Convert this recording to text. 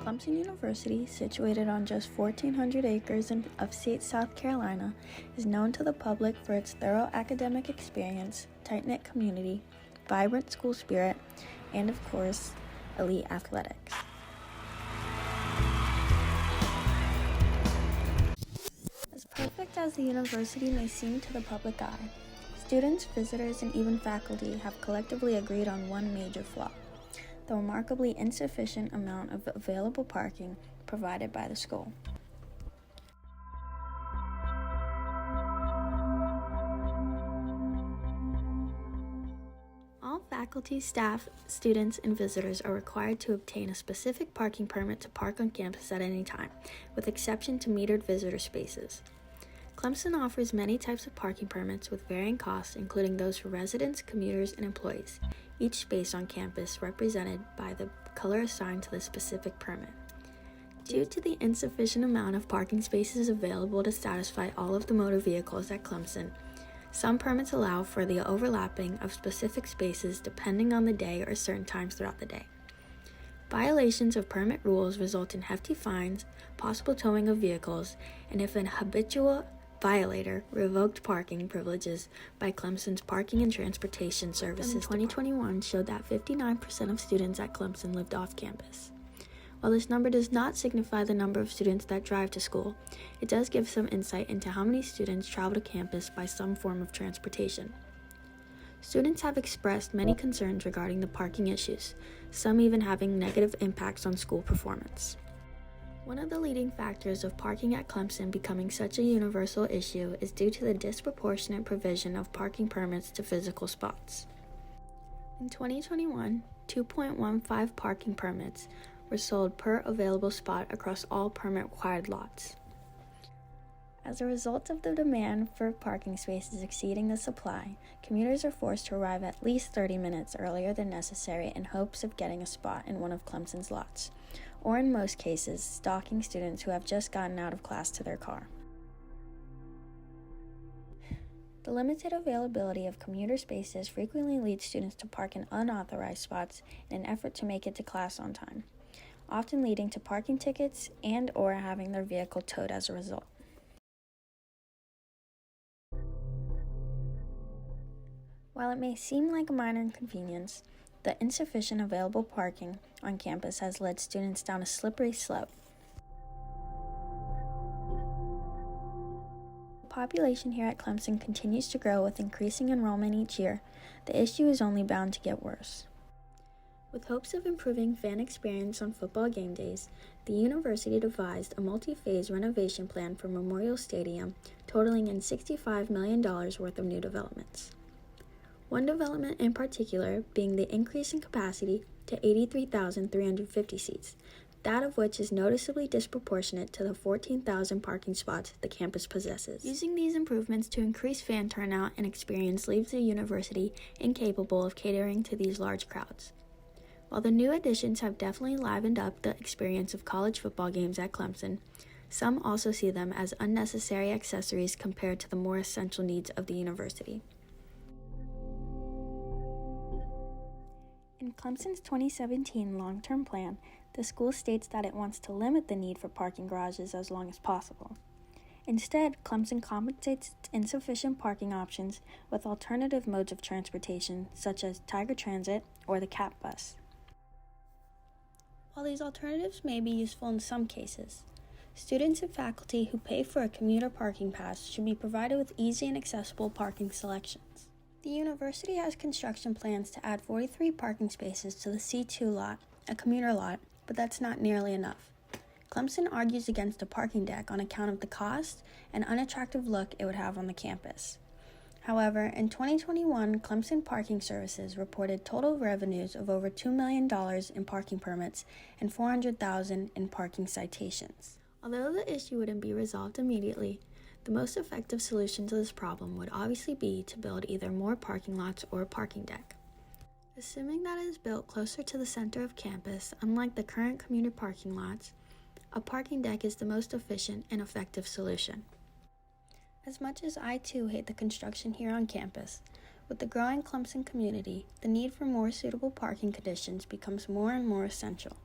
Clemson University, situated on just 1,400 acres of upstate South Carolina, is known to the public for its thorough academic experience, tight-knit community, vibrant school spirit, and of course, elite athletics. As perfect as the university may seem to the public eye, students, visitors, and even faculty have collectively agreed on one major flaw: the remarkably insufficient amount of available parking provided by the school. All faculty, staff, students, and visitors are required to obtain a specific parking permit to park on campus at any time, with exception to metered visitor spaces. Clemson offers many types of parking permits with varying costs, including those for residents, commuters, and employees, each space on campus represented by the color assigned to the specific permit. Due to the insufficient amount of parking spaces available to satisfy all of the motor vehicles at Clemson, some permits allow for the overlapping of specific spaces depending on the day or certain times throughout the day. Violations of permit rules result in hefty fines, possible towing of vehicles, and if an habitual violator, revoked parking privileges by Clemson's Parking and Transportation Services. 2021 showed that 59% of students at Clemson lived off campus. While this number does not signify the number of students that drive to school, it does give some insight into how many students travel to campus by some form of transportation. Students have expressed many concerns regarding the parking issues, some even having negative impacts on school performance. One of the leading factors of parking at Clemson becoming such a universal issue is due to the disproportionate provision of parking permits to physical spots. In 2021, 2.15 parking permits were sold per available spot across all permit-required lots. As a result of the demand for parking spaces exceeding the supply, commuters are forced to arrive at least 30 minutes earlier than necessary in hopes of getting a spot in one of Clemson's lots, or in most cases, stalking students who have just gotten out of class to their car. The limited availability of commuter spaces frequently leads students to park in unauthorized spots in an effort to make it to class on time, often leading to parking tickets and/or having their vehicle towed as a result. While it may seem like a minor inconvenience, the insufficient available parking on campus has led students down a slippery slope. The population here at Clemson continues to grow with increasing enrollment each year. The issue is only bound to get worse. With hopes of improving fan experience on football game days, the university devised a multi-phase renovation plan for Memorial Stadium, totaling in $65 million worth of new developments. One development in particular being the increase in capacity to 83,350 seats, that of which is noticeably disproportionate to the 14,000 parking spots the campus possesses. Using these improvements to increase fan turnout and experience leaves the university incapable of catering to these large crowds. While the new additions have definitely livened up the experience of college football games at Clemson, some also see them as unnecessary accessories compared to the more essential needs of the university. In Clemson's 2017 long-term plan, the school states that it wants to limit the need for parking garages as long as possible. Instead, Clemson compensates its insufficient parking options with alternative modes of transportation, such as Tiger Transit or the CAP bus. While these alternatives may be useful in some cases, students and faculty who pay for a commuter parking pass should be provided with easy and accessible parking selections. The university has construction plans to add 43 parking spaces to the C2 lot, a commuter lot, but that's not nearly enough. Clemson argues against a parking deck on account of the cost and unattractive look it would have on the campus. However, in 2021, Clemson Parking Services reported total revenues of over $2 million in parking permits and $400,000 in parking citations. Although the issue wouldn't be resolved immediately, the most effective solution to this problem would obviously be to build either more parking lots or a parking deck. Assuming that it is built closer to the center of campus, unlike the current commuter parking lots, a parking deck is the most efficient and effective solution. As much as I too hate the construction here on campus, with the growing Clemson community, the need for more suitable parking conditions becomes more and more essential.